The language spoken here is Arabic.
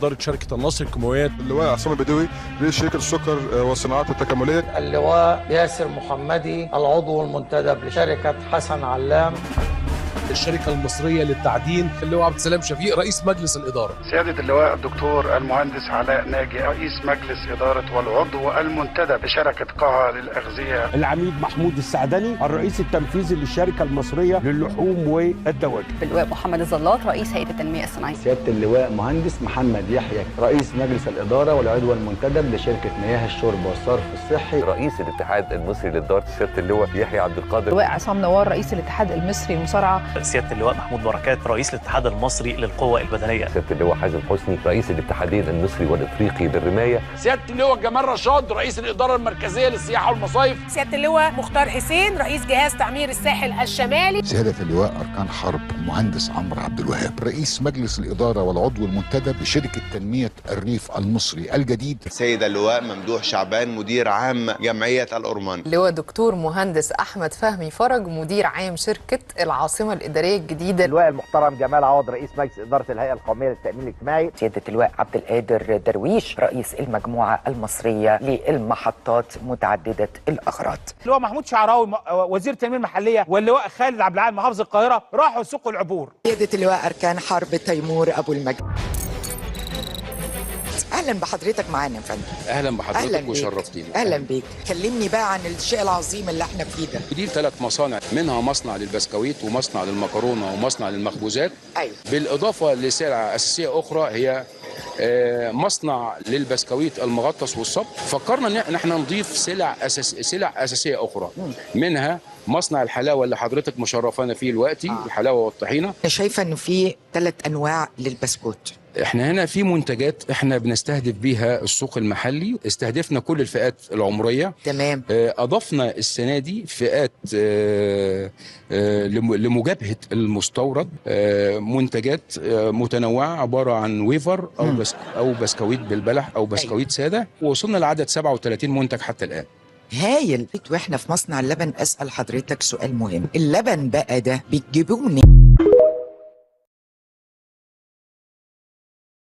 إدارة شركة النصر الكيماويات. اللواء عصام البدوي رئيس شركة السكر والصناعات التكاملية. اللواء ياسر محمدي العضو المنتدب لشركة حسن علام. الشركة المصرية للتعدين اللواء عبد السلام شفيق رئيس مجلس الإدارة. سيادة اللواء الدكتور المهندس علاء ناجي رئيس مجلس إدارة والعضو المنتدب لشركة قاها للأغذية. العميد محمود السعدني الرئيس التنفيذي للشركة المصرية للحوم والدواجن. اللواء محمد الزلاط رئيس هيئة التنمية الصناعية. سيادة اللواء مهندس محمد يحيى رئيس مجلس الإدارة والعضو المنتدب لشركة مياه الشرب والصرف الصحي. رئيس الاتحاد المصري للدارة سيادة اللواء يحيى عبد القادر. اللواء عصام نوار رئيس الاتحاد المصري للمصارعة. سيادة اللواء محمود بركات رئيس الاتحاد المصري للقوة البدنية. سيادة اللواء حازم حسني رئيس الاتحادين المصري والافريقي للرماية. سيادة اللواء جمال رشاد رئيس الإدارة المركزية للسياحة والمصايف. سيادة اللواء مختار حسين رئيس جهاز تعمير الساحل الشمالي. سيادة اللواء أركان حرب المهندس عمرو عبد الوهاب رئيس مجلس الإدارة والعضو المنتدب لشركة تنمية الريف المصري الجديد. سيدة اللواء ممدوح شعبان مدير عام جمعية الأورمان. اللواء دكتور مهندس أحمد فهمي فرج مدير عام شركة العاصمة الإدارية الجديدة. اللواء المحترم جمال عوض رئيس مجلس إدارة الهيئة القومية للتأمين الاجتماعي. سيادة اللواء عبد القادر درويش رئيس المجموعة المصرية للمحطات متعددة الأغراض. اللواء محمود شعراوي وزير التنمية المحلية واللواء خالد عبد العال محافظ القاهرة راحوا سوق العبور. سيادة اللواء أركان حرب تيمور أبو المجد. اهلا بحضرتك معانا يا فندم. اهلا بحضرتك وشرفتينا. اهلا بيك. كلمني بقى عن الشيء العظيم اللي احنا فيه ده. دي 3 مصانع، منها مصنع للبسكويت ومصنع للمكرونه ومصنع للمخبوزات. ايوه. بالاضافه لسلع اساسيه اخرى هي مصنع للبسكويت المغطس والصب. فكرنا ان احنا نضيف سلع اساسيه اخرى، منها مصنع الحلاوه اللي حضرتك مشرفانا فيه دلوقتي. الحلاوه والطحينه. انا شايفه انه في 3 انواع للبسكوت. احنا هنا في منتجات احنا بنستهدف بيها السوق المحلي، استهدفنا كل الفئات العمريه. تمام. اضفنا السنه دي فئات لمجابهه المستورد، منتجات متنوعه عباره عن ويفر او بسكويت بالبلح او بسكويت ساده، ووصلنا لعدد 37 منتج حتى الان. هايل. واحنا في مصنع اللبن اسال حضرتك سؤال مهم، اللبن بقى ده بتجيبوه منين؟